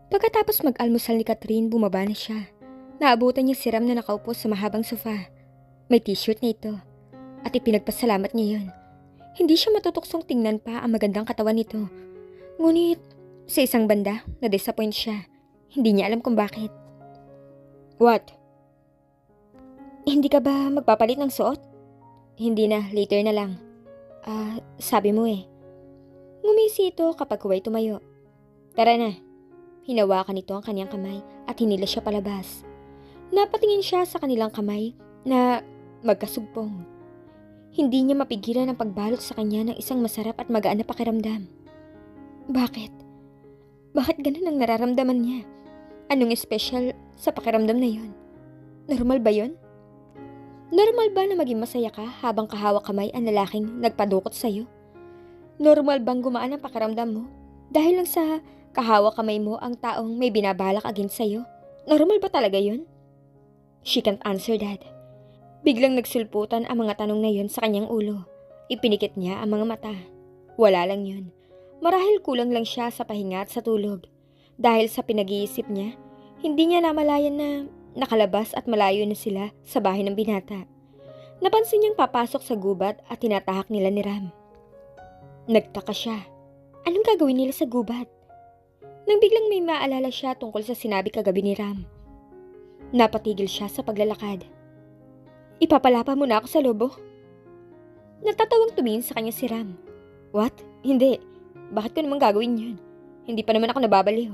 Pagkatapos mag-almusal ni Catherine, bumaba na siya. Naabutan niya si Ram na nakaupo sa mahabang sofa. May t-shirt na ito at ipinagpasalamat niya yun. Hindi siya matutuksong tingnan pa ang magandang katawan nito. Ngunit sa isang banda, na-disappoint siya. Hindi niya alam kung bakit. What? Hindi ka ba magpapalit ng suot? Hindi na, later na lang. Sabi mo eh. Ngumisi ito kapag huway tumayo. Tara na. Hinawakan nito ang kanyang kamay at hinila siya palabas. Napatingin siya sa kanilang kamay na magkasugpong. Hindi niya mapigilan ang pagbalot sa kanya ng isang masarap at magaan na pakiramdam. Bakit? Bakit ganun ang nararamdaman niya? Anong espesyal sa pakiramdam na yon? Normal ba yon? Normal ba na maging masaya ka habang kahawak kamay ang lalaking nagpadukot sa'yo? Normal bang gumaan ang pakiramdam mo dahil lang sa kahawak kamay mo ang taong may binabalak against sa'yo? Normal ba talaga yon? She can't answer that. Biglang nagsulputan ang mga tanong na yon sa kanyang ulo. Ipinikit niya ang mga mata. Wala lang yun. Marahil kulang lang siya sa pahinga at sa tulog. Dahil sa pinag-iisip niya, hindi niya namalayan na nakalabas at malayo na sila sa bahay ng binata. Napansin niyang papasok sa gubat at tinatahak nila ni Ram. Nagtaka siya. Anong gagawin nila sa gubat? Nang biglang may maalala siya tungkol sa sinabi kagabi ni Ram. Napatigil siya sa paglalakad. Ipapalapa mo na ako sa lobo? Natatawang tumingin sa kanya si Ram. What? Hindi. Bakit ko naman gagawin yun? Hindi pa naman ako nababaliw.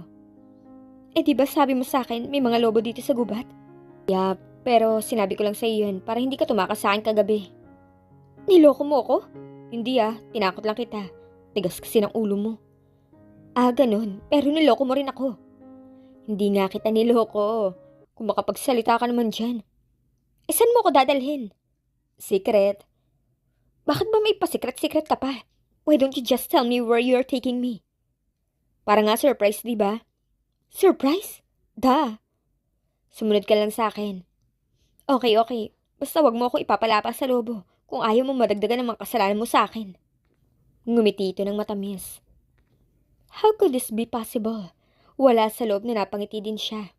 Eh di ba sabi mo sa akin may mga lobo dito sa gubat? Yeah, pero sinabi ko lang sa iyo yun para hindi ka tumakas sa akin kagabi. Niloko mo ako? Hindi tinakot lang kita. Tigas kasi ng ulo mo. Ganun. Pero niloko mo rin ako. Hindi nga kita niloko. Kung makapagsalita ka naman dyan. Saan mo ako dadalhin? Secret. Bakit ba may pa-secret-secret ka pa? Why don't you just tell me where you're taking me? Para nga surprise, di ba? Surprise? Da. Sumunod ka lang sa akin. Okay. Basta wag mo ako ipapalapa sa lobo kung ayaw mo madagdagan ng mga kasalanan mo sa akin. Ngumiti ito ng matamis. How could this be possible? Wala sa loob na napangiti din siya.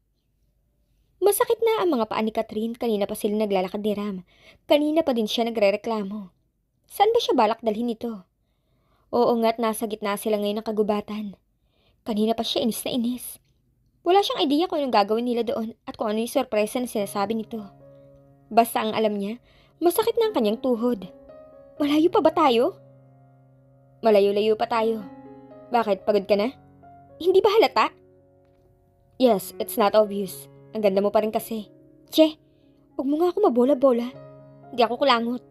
Masakit na ang mga paa ni Catherine, kanina pa sila naglalakad ni Ram. Kanina pa din siya nagrereklamo. Saan ba siya balak dalhin ito? Oo nga't nasa gitna sila ngayon ng kagubatan. Kanina pa siya inis na inis. Wala siyang idea kung anong gagawin nila doon at kung ano yung sorpresa na sinasabi nito. Basta ang alam niya, masakit na ang kanyang tuhod. Malayo pa ba tayo? Malayo-layo pa tayo. Bakit? Pagod ka na? Hindi ba halata? Yes, it's not obvious. Ang ganda mo pa rin kasi. Che, huwag mo nga ako mabola-bola. Hindi ako kulangot.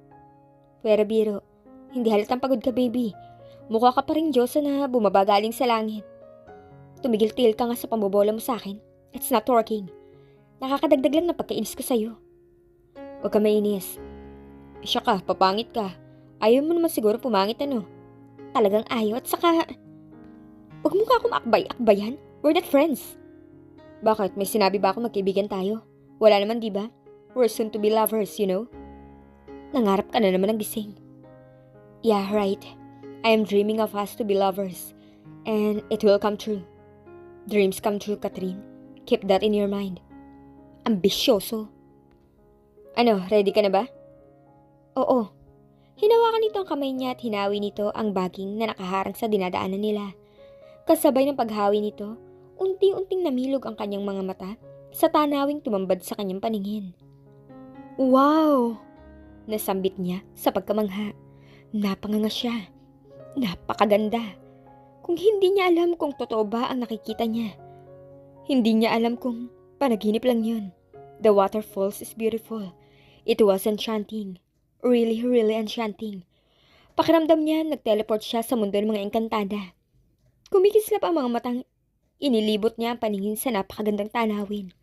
Pero biro, hindi halatang pagod ka, baby. Mukha ka pa rin Diyosa na bumaba galing sa langit. Tumigil-tigil ka nga sa pambobola mo sa akin. It's not working. Nakakadagdag lang ng pagkainis ko sa'yo. Huwag ka mainis. Siya ka, papangit ka. Ayaw mo naman siguro pumangit Talagang ayaw at saka... Huwag mo nga ako maakbay-akbayan. We're not friends. Bakit? May sinabi ba ako magkaibigan tayo? Wala naman, di ba? We're soon to be lovers, you know? Nangarap ka na naman ng gising. Yeah, right. I am dreaming of us to be lovers. And it will come true. Dreams come true, Catherine. Keep that in your mind. Ambisyoso. Ano, ready ka na ba? Oo. Hinawakan nito ang kamay niya at hinawi nito ang baging na nakaharang sa dinadaanan nila. Kasabay ng paghawi nito, unti-unting namilog ang kanyang mga mata sa tanawing tumambad sa kanyang paningin. Wow! Nasambit niya sa pagkamangha. Napanganga siya. Napakaganda. Kung hindi niya alam kung totoo ba ang nakikita niya. Hindi niya alam kung panaginip lang yun. The waterfalls is beautiful. It was enchanting. Really, really enchanting. Pakiramdam niya nag-teleport siya sa mundo ng mga engkantada. Kumikislap ang mga matang inilibot niya ang paningin sa napakagandang tanawin.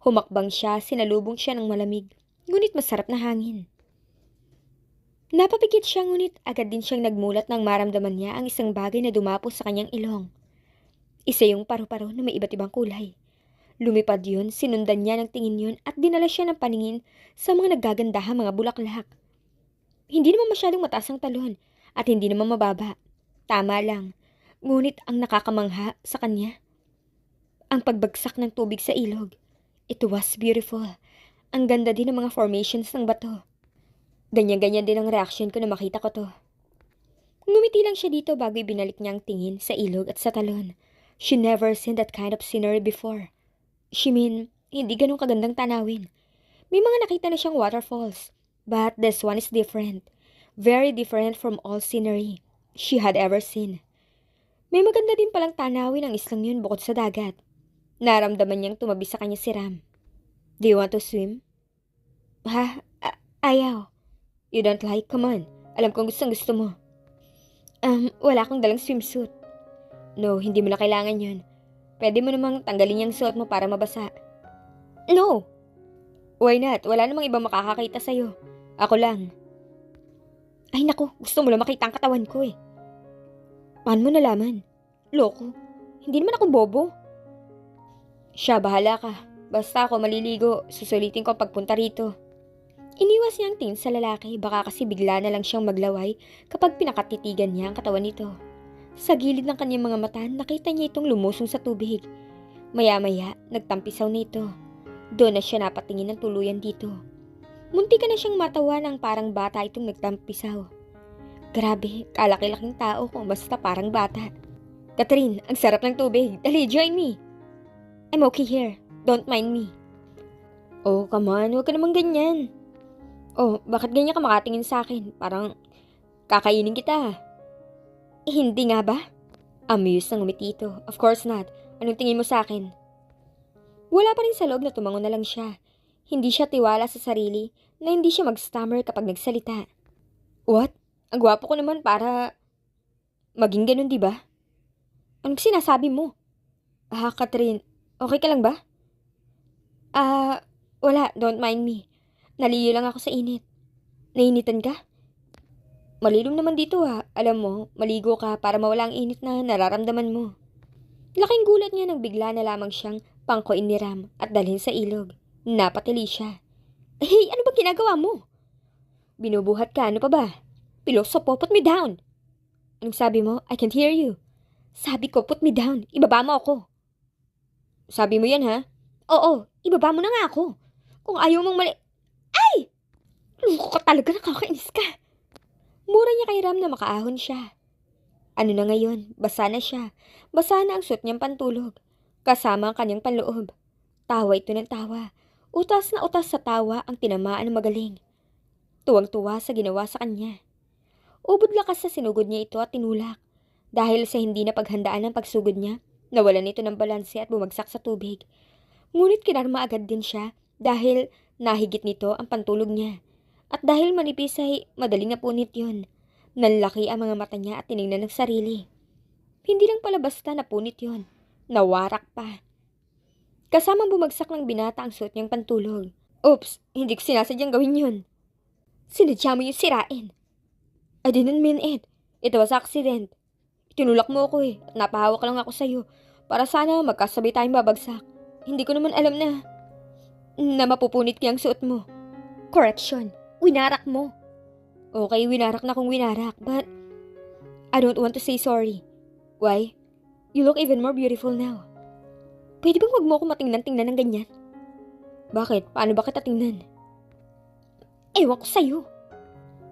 Humakbang siya, sinalubong siya ng malamig, ngunit masarap na hangin. Napapikit siya ngunit agad din siyang nagmulat nang maramdaman niya ang isang bagay na dumapo sa kanyang ilong. Isa yung paru-paro na may iba't ibang kulay. Lumipad yun, sinundan niya ng tingin yun at dinala siya ng paningin sa mga naggagandahang mga bulaklak. Hindi naman masyadong mataas ang talon at hindi naman mababa. Tama lang, ngunit ang nakakamangha sa kanya. ang pagbagsak ng tubig sa ilog. It was beautiful. Ang ganda din ng mga formations ng bato. Ganyan-ganyan din ang reaction ko na makita ko to. Ngumiti lang siya dito bago ibinalik niya ang tingin sa ilog at sa talon. She never seen that kind of scenery before. She mean, hindi ganun kagandang tanawin. May mga nakita na siyang waterfalls, but this one is different. Very different from all scenery she had ever seen. May maganda din palang tanawin ang islang yun bukod sa dagat. Naramdaman niyang tumabi sa kanya si Ram. Do you want to swim? Ha? Ayaw. You don't like? Come on. Alam kong gustong gusto mo. Wala akong dalang swimsuit. No, hindi mo na kailangan yun. Pwede mo namang tanggalin yung suot mo para mabasa. No! Why not? Wala namang ibang makakakita sa'yo. Ako lang. Ay naku, gusto mo lang makita ang katawan ko eh. Paano mo nalaman? Loko. Hindi naman ako bobo. Siya, bahala ka. Basta ako maliligo, susulitin ko ang pagpunta rito. Iniwas niya ang tingin sa lalaki, baka kasi bigla na lang siyang maglaway kapag pinakatitigan niya ang katawan nito. Sa gilid ng kanyang mga mata, nakita niya itong lumusong sa tubig. Maya-maya, nagtampisaw na ito. Doon na siya napatingin ng tuluyan dito. Munti ka na siyang matawa ng parang bata itong nagtampisaw. Grabe, kalaki-laking tao kung basta parang bata. Catherine, ang sarap ng tubig. Dali, join me. I'm okay here. Don't mind me. Oh, come on. Huwag ka namang ganyan. Oh, bakit ganyan ka makatingin sa akin? Parang kakainin kita. Hindi nga ba? Amused na ngumiti ito. Of course not. Anong tingin mo sa akin? Wala pa rin sa loob na tumango na lang siya. Hindi siya tiwala sa sarili na hindi siya mag-stammer kapag nagsalita. What? Ang gwapo ko naman para maging ganun, di ba? Anong sinasabi mo? Catherine, okay ka lang ba? Wala, don't mind me. Naliyo lang ako sa init. Nainitan ka? Malilom naman dito Alam mo, maligo ka para mawala ang init na nararamdaman mo. Laking gulat niya nang bigla na lamang siyang pangkoin ni Ram at dalhin sa ilog. Napatili siya. Hey, ano ba ginagawa mo? Binubuhat ka, ano pa ba? Pilosopo, put me down. Anong sabi mo? I can't hear you. Sabi ko, put me down. Ibaba mo ako. Sabi mo yan, ha? Oo, ibaba mo na nga ako. Kung ayaw mong Ay! Lungko ka talaga, nakakainis ka. Mura niya kay Ram na makaahon siya. Ano na ngayon? Basa na siya. Basa na ang suot niyang pantulog. Kasama ang kanyang panloob. Tawa ito ng tawa. Utas na utas sa tawa ang tinamaan ng magaling. Tuwang-tuwa sa ginawa sa kanya. Ubod lakas sa sinugod niya ito at tinulak. Dahil sa hindi na paghandaan ng pagsugod niya, nawalan ito ng balanse at bumagsak sa tubig. Ngunit kinarma agad din siya dahil nahigit nito ang pantulog niya. At dahil manipis ay madaling napunit yun. Nanlaki ang mga mata niya at tinignan ng sarili. Hindi lang pala basta napunit yun. Nawarak pa. Kasamang bumagsak ng binata ang suot niyang pantulog. Oops, hindi ko sinasadyang gawin yun. Sinadya mo yung sirain. I didn't mean it. It was accident. Tinulak mo ako at napahawak lang ako sa'yo para sana magkasabay tayong babagsak. Hindi ko naman alam na mapupunit kaya ang suot mo. Correction. Winarak mo. Okay, winarak na kung winarak, but I don't want to say sorry. Why? You look even more beautiful now. Pwede bang wag mo ako matingnan-tingnan ng ganyan? Bakit? Paano ba kita tingnan? Ewan ko sa'yo.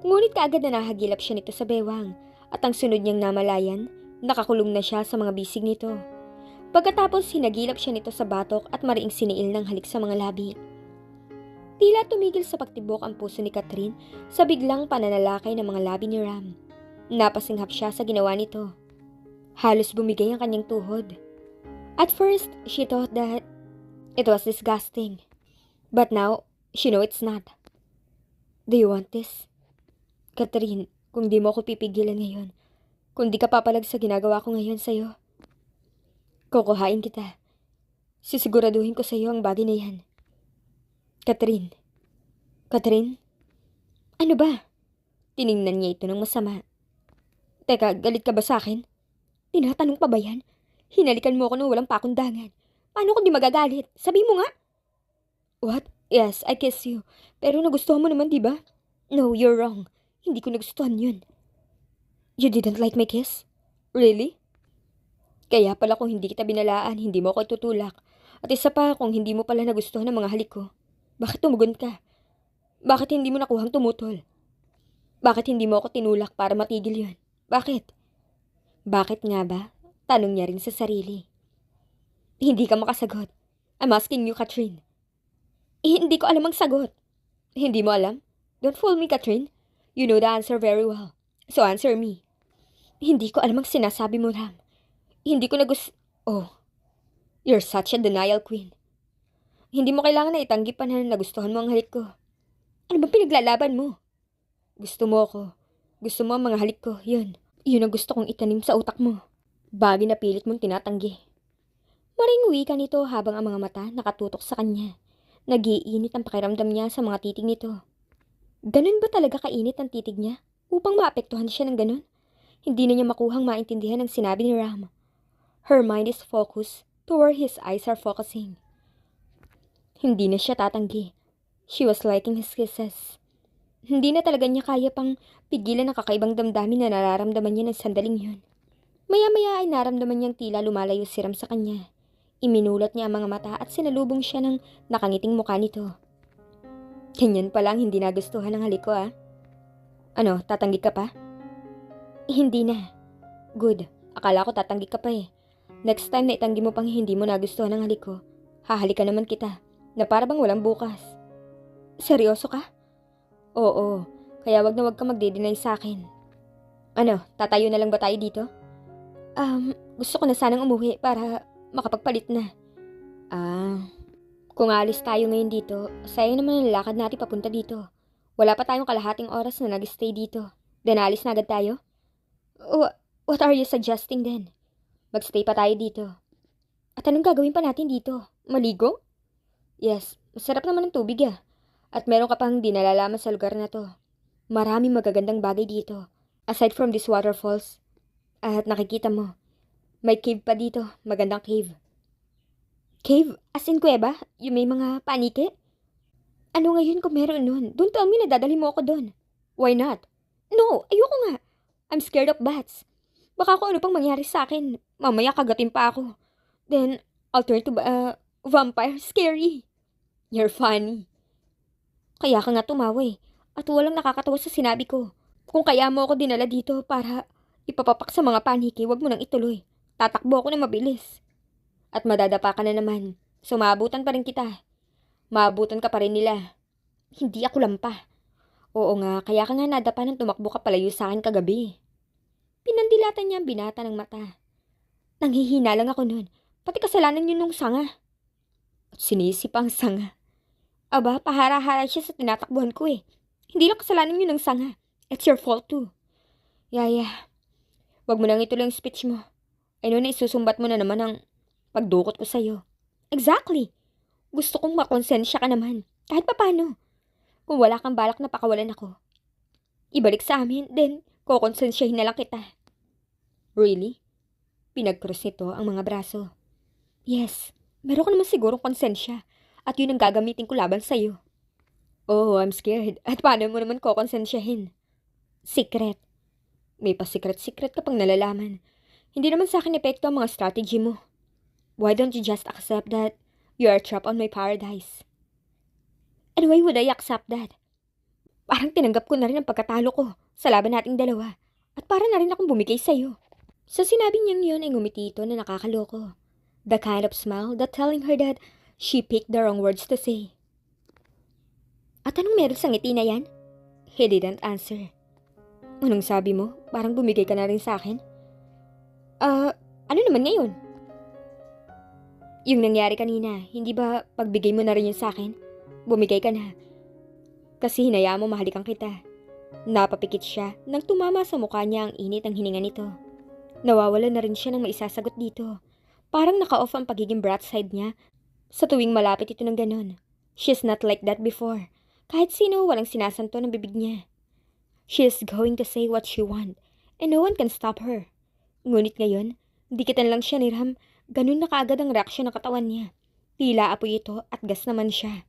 Ngunit kaagad na nahagilap siya nito sa bewang at ang sunod niyang namalayan, nakakulong na siya sa mga bisig nito. Pagkatapos hinagilap siya nito sa batok at mariing siniil ng halik sa mga labi. Tila tumigil sa pagtibok ang puso ni Catherine sa biglang pananalakay ng mga labi ni Ram. Napasinghap siya sa ginawa nito. Halos bumigay ang kanyang tuhod. At first, she thought that it was disgusting. But now, she knows it's not. Do you want this? Catherine, kung di mo ako pipigilan ngayon, kung di ka papalag sa ginagawa ko ngayon sa'yo, kukuhain kita. Sisiguraduhin ko sa'yo ang bagay na yan. Catherine? Catherine? Ano ba? Tiningnan niya ito ng masama. Teka, galit ka ba sa akin? Tinatanong pa ba yan? Hinalikan mo ako nung walang pakundangan. Paano kung di magagalit? Sabi mo nga. What? Yes, I kiss you. Pero nagustuhan mo naman, di ba? No, you're wrong. Hindi ko nagustuhan yun. You didn't like my kiss? Really? Kaya pala kung hindi kita binalaan, hindi mo ako itutulak. At isa pa kung hindi mo pala nagustuhan ang mga halik ko. Bakit tumugon ka? Bakit hindi mo nakuhang tumutol? Bakit hindi mo ako tinulak para matigil yun? Bakit? Bakit nga ba? Tanong niya rin sa sarili. Hindi ka makasagot. I'm asking you, Catherine. Hindi ko alam ang sagot. Hindi mo alam? Don't fool me, Catherine. You know the answer very well. So answer me. Hindi ko alam ang sinasabi mo, Ram. Hindi ko Oh, you're such a denial queen. Hindi mo kailangan na itanggi pa na nagustuhan mo ang halik ko. Ano bang pinaglalaban mo? Gusto mo ako. Gusto mo ang mga halik ko. Yun. Yun ang gusto kong itanim sa utak mo. Bagay na pilit mong tinatanggi. Maring ka nito habang ang mga mata nakatutok sa kanya. Nag-iinit ang pakiramdam niya sa mga titig nito. Ganun ba talaga kainit ang titig niya? Upang maapektuhan siya ng ganun? Hindi na niya makuhang maintindihan ang sinabi ni Ram. Her mind is focused to where his eyes are focusing. Hindi na siya tatanggi. She was liking his kisses. Hindi na talaga niya kaya pang pigilan ang kakaibang damdamin na nararamdaman niya ng sandaling yun. Maya-maya ay naramdaman niyang tila lumalayo si Ram sa kanya. Iminulat niya ang mga mata at sinalubong siya ng nakangiting mukha nito. Ganyan pa lang hindi nagustuhan ng halik ko Ano, tatanggi ka pa? Hindi na. Good. Akala ko tatanggi ka pa Next time na itanggi mo pang hindi mo nagustuhan ng halik ko, hahalikan naman kita, na para bang walang bukas. Seryoso ka? Oo, kaya wag na wag ka magde-deny sa akin. Ano, tatayo na lang ba tayo dito? Gusto ko na sanang umuwi para makapagpalit na. Kung alis tayo ngayon dito, sayang naman ang lakad natin papunta dito. Wala pa tayong kalahating oras na nag-stay dito. Then alis na agad tayo? What are you suggesting then? Magstay pa tayo dito. At anong gagawin pa natin dito? Maligo? Yes, masarap naman ang tubig At meron ka pang di nalalaman sa lugar na to. Maraming magagandang bagay dito. Aside from these waterfalls. At nakikita mo, may cave pa dito. Magandang cave. Cave? As in kuweba? Yung may mga panike? Ano ngayon kung meron nun? Don't tell me na dadalhin mo ako doon. Why not? No, ayoko nga. I'm scared of bats. Baka kung ano pang mangyari sa akin. Mamaya kagatin pa ako. Then, I'll turn to vampire. Scary. You're funny. Kaya ka nga tumawa At walang nakakatawa sa sinabi ko. Kung kaya mo ako dinala dito para ipapapak sa mga paniki, wag mo nang ituloy. Tatakbo ako na mabilis. At madadapa ka na naman. So maabutan pa rin kita. Maabutan ka pa rin nila. Hindi ako lampa. Oo nga, kaya ka nga nadapa nang tumakbo ka palayo sa akin kagabi. Pinandilatan niya ang binata ng mata. Nanghihina lang ako nun. Pati kasalanan yun nung sanga. At sinisi pa ang sanga. Aba, pahara-hara siya sa tinatakbuhan ko Hindi lang kasalanan yun ng sanga. It's your fault too. Yaya, wag mo nang ituloy ang speech mo. Ay na isusumbat mo na naman ang pagdukot ko sa'yo. Exactly. Gusto kong makonsensya ka naman. Kahit papano. Kung wala kang balak na pakawalan ako. Ibalik sa amin, then kokonsensyahin na lang kita. Really? Pinag-cross nito ang mga braso. Yes, meron ka naman sigurong konsensya. At yun ang gagamitin ko laban sa'yo. Oh, I'm scared. At paano mo naman kokonsensyahin? Secret. May pa-secret-secret ka pang nalalaman. Hindi naman sa akin epekto ang mga strategy mo. Why don't you just accept that you are trapped on my paradise? And why would I accept that? Parang tinanggap ko na rin ang pagkatalo ko sa laban nating dalawa. At para na rin akong bumigay sa'yo. Sa sinabi niyang yun ay ngumiti ito na nakakaloko. The kind of smile that telling her that she picked the wrong words to say. At anong meron sa ngiti na yan? He didn't answer. Anong sabi mo? Parang bumigay ka na rin sa akin? Ano naman ngayon? Yung nangyari kanina, hindi ba pagbigay mo na rin yun sa akin? Bumigay ka na. Kasi hinayaan mo mahalikan kita. Napapikit siya nang tumama sa mukha niya ang init ng hininga nito. Nawawala na rin siya ng maisasagot dito. Parang naka-off ang pagiging brat side niya sa tuwing malapit ito ng ganon. She's not like that before. Kahit sino walang sinasanto ng bibig niya. She is going to say what she want and no one can stop her. Ngunit ngayon, dikitan lang siya ni Ram. Ganun na kaagad ang reaksyon ng katawan niya. Tila apoy ito at gas naman siya.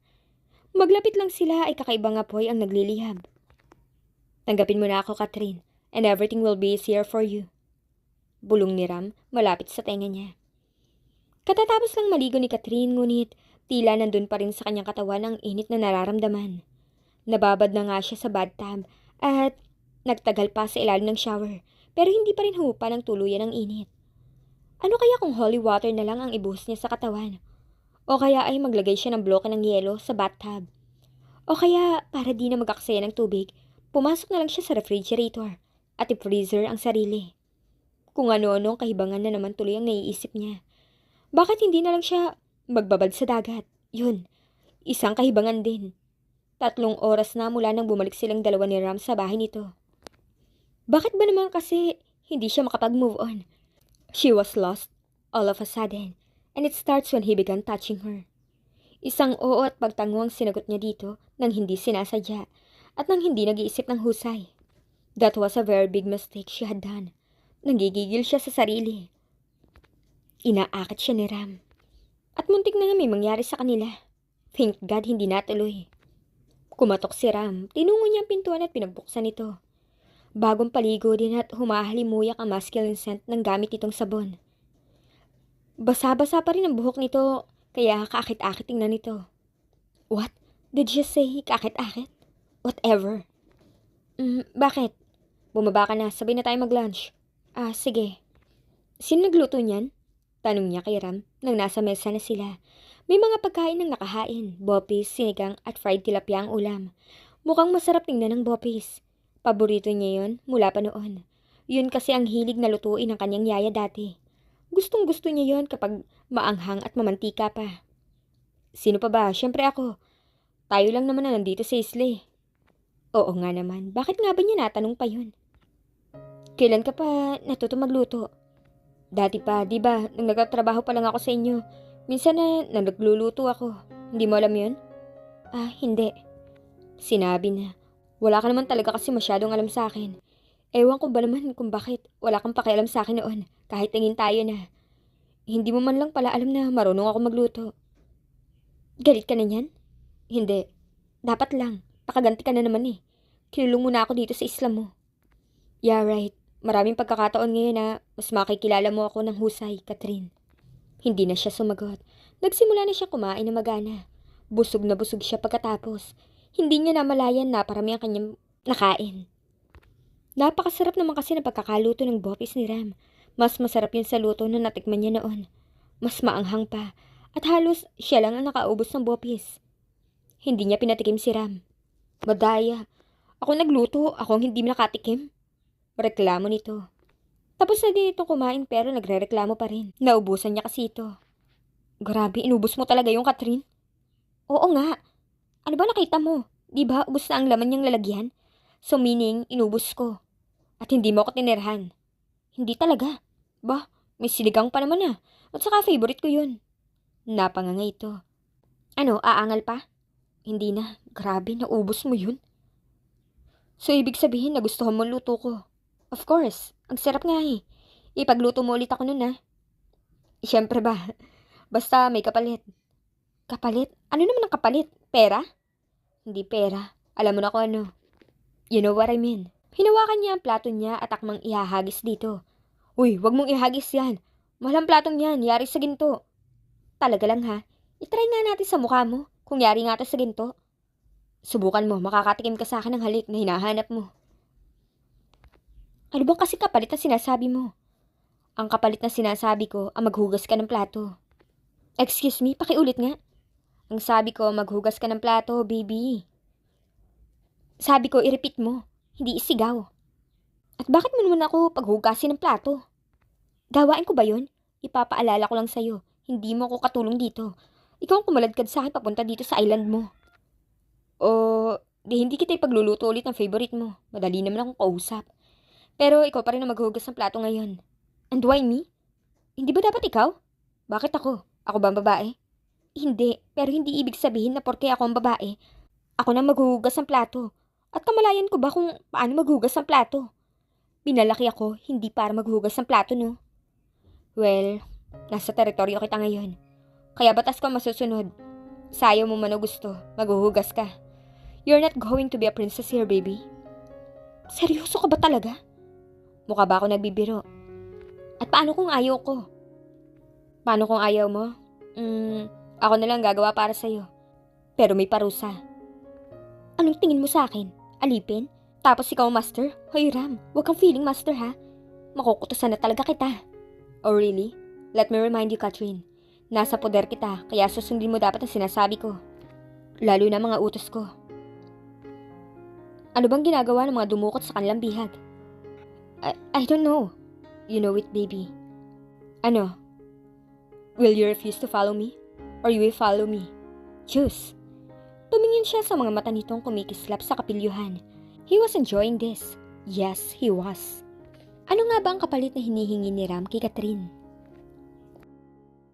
Maglapit lang sila ay kakaibang apoy ang naglilihab. Tanggapin mo na ako, Catherine, and everything will be easier for you. Bulong ni Ram malapit sa tenga niya. Katatapos lang maligo ni Catherine ngunit tila nandun pa rin sa kanyang katawan ang init na nararamdaman. Nababad na nga siya sa bathtub at nagtagal pa sa ilalim ng shower pero hindi pa rin humupa ng tuluyan ng init. Ano kaya kung holy water na lang ang ibuhos niya sa katawan? O kaya ay maglagay siya ng bloke ng yelo sa bathtub? O kaya para di na mag-aksaya ng tubig, pumasok na lang siya sa refrigerator at i-freezer ang sarili. Kung ano-ano ang kahibangan na naman tuloy ang naiisip niya. Bakit hindi na lang siya magbabad sa dagat? Yun, isang kahibangan din. 3 oras na mula nang bumalik silang dalawa ni Ram sa bahay nito. Bakit ba naman kasi hindi siya makapag-move on? She was lost all of a sudden, and it starts when he began touching her. Isang oo at pagtango ang sinagot niya dito nang hindi sinasadya at nang hindi nag-iisip ng husay. That was a very big mistake she had done. Nanggigigil siya sa sarili. Inaakit siya ni Ram. At muntik na nga may mangyari sa kanila. Thank God hindi natuloy. Kumatok si Ram, tinungo niya ang pintuan at pinagbuksan ito. Bagong paligo din at humahalimuyak ang masculine scent ng gamit nitong sabon. Basa-basa pa rin ang buhok nito, kaya kaakit-akit tingnan nito. What? Did you say kaakit-akit? Whatever. Bakit? Bumaba ka na, sabay na tayo mag-lunch. Sige. Sino nagluto niyan? Tanong niya kay Ram nang nasa mesa na sila. May mga pagkain ng nakahain, bopis, sinigang at fried tilapia ang ulam. Mukhang masarap tingnan ng bopis. Paborito niya yon mula pa noon. Yun kasi ang hilig na lutuin ng kanyang yaya dati. Gustong-gusto niya yon kapag maanghang at mamantika pa. Sino pa ba? Siyempre ako. Tayo lang naman na nandito sa isla. Oo nga naman. Bakit nga ba niya natanong pa yun? Kailan ka pa natuto magluto? Dati pa, di ba? Nang nagtatrabaho pa lang ako sa inyo. Minsan na nagluluto ako. Hindi mo alam yun? Hindi. Sinabi na. Wala ka naman talaga kasi masyadong alam sa akin. Ewan ko ba naman kung bakit wala kang pakialam sa akin noon kahit naging tayo na. Hindi mo man lang pala alam na marunong ako magluto. Galit ka na niyan? Hindi. Dapat lang. Pakaganti ka na naman eh. Kinulong mo na ako dito sa isla mo. Yeah, right. Maraming pagkakataon ngayon na mas makikilala mo ako ng husay, Catherine. Hindi na siya sumagot. Nagsimula na siya kumain na magana. Busog na busog siya pagkatapos. Hindi niya namalayan na parami ang kanyang nakain. Napakasarap naman kasi ng pagkakaluto ng bopis ni Ram. Mas masarap yun sa luto na natikman niya noon. Mas maanghang pa. At halos siya lang ang nakaubos ng bopis. Hindi niya pinatikim si Ram. Madaya. Ako nagluto, ako ang hindi nakatikim. Reklamo nito. Tapos na din itong kumain pero nagre-reklamo pa rin. Naubusan niya kasi ito. Grabe, inubos mo talaga yung Catherine. Oo nga. Ano ba nakita mo? Di ba ubos na ang laman niyang lalagyan? So meaning, inubos ko. At hindi mo ako tinirhan. Hindi talaga. Bah, may sinigang pa naman ah. At saka favorite ko yun. Napanganga ito. Ano, aangal pa? Hindi na. Grabe, naubos mo yun. So ibig sabihin nagustuhan mo luto ko. Of course, ang sarap nga eh. Ipagluto mo ulit ako nun ah. Siyempre ba? Basta may kapalit. Kapalit? Ano naman ang kapalit? Pera? Hindi pera. Alam mo na kung ano. You know what I mean. Hinawakan niya ang plato niya at akmang ihahagis dito. Uy, wag mong ihagis yan. Mahal ang platong yan. Yari sa ginto. Talaga lang ha. Itry nga natin sa mukha mo. Kung yari nga to sa ginto. Subukan mo. Makakatikim ka sa akin ng halik na hinahanap mo. Ano bang kasi kapalit na sinasabi mo? Ang kapalit na sinasabi ko ang maghugas ka ng plato. Excuse me, pakiulit nga. Ang sabi ko, maghugas ka ng plato, baby. Sabi ko, i-repeat mo. Hindi isigaw. At bakit mo naman ako paghugasin ng plato? Gawain ko ba yun? Ipapaalala ko lang sa'yo. Hindi mo ako katulong dito. Ikaw ang kumaladkad sa akin papunta dito sa island mo. O, di hindi kita ipagluluto ulit ng favorite mo. Madali naman akong kausap. Pero ikaw pa rin ang maghugas ng plato ngayon. And why me? Hindi ba dapat ikaw? Bakit ako? Ako ba ang babae? Hindi, pero hindi ibig sabihin na porke ako ang babae, ako na maghuhugas ng plato. At kamalayan ko ba kung paano maghugas ng plato? Pinalaki ako, hindi para maghugas ng plato, no? Well, nasa teritoryo kita ngayon. Kaya batas ko masusunod. Sayo mo man o gusto, maghuhugas ka. You're not going to be a princess here, baby. Seryoso ka ba talaga? Mukha ba ako nagbibiro? At paano kung ayaw ko? Paano kung ayaw mo? Ako na lang gagawa para sa'yo. Pero may parusa. Anong tingin mo sa akin? Alipin? Tapos ikaw master? Hoy Ram, huwag kang feeling master ha. Makukutusan na talaga kita. Oh really? Let me remind you, Catherine. Nasa poder kita, kaya susundin mo dapat ang sinasabi ko. Lalo na mga utos ko. Ano bang ginagawa ng mga dumukot sa kanilang bihag? I don't know. You know it, baby. Ano? Will you refuse to follow me? Or you will follow me? Choose. Tumingin siya sa mga mata nitong kumikislap sa kapilyuhan. He was enjoying this. Yes, he was. Ano nga ba ang kapalit na hinihingi ni Ram kay Catherine?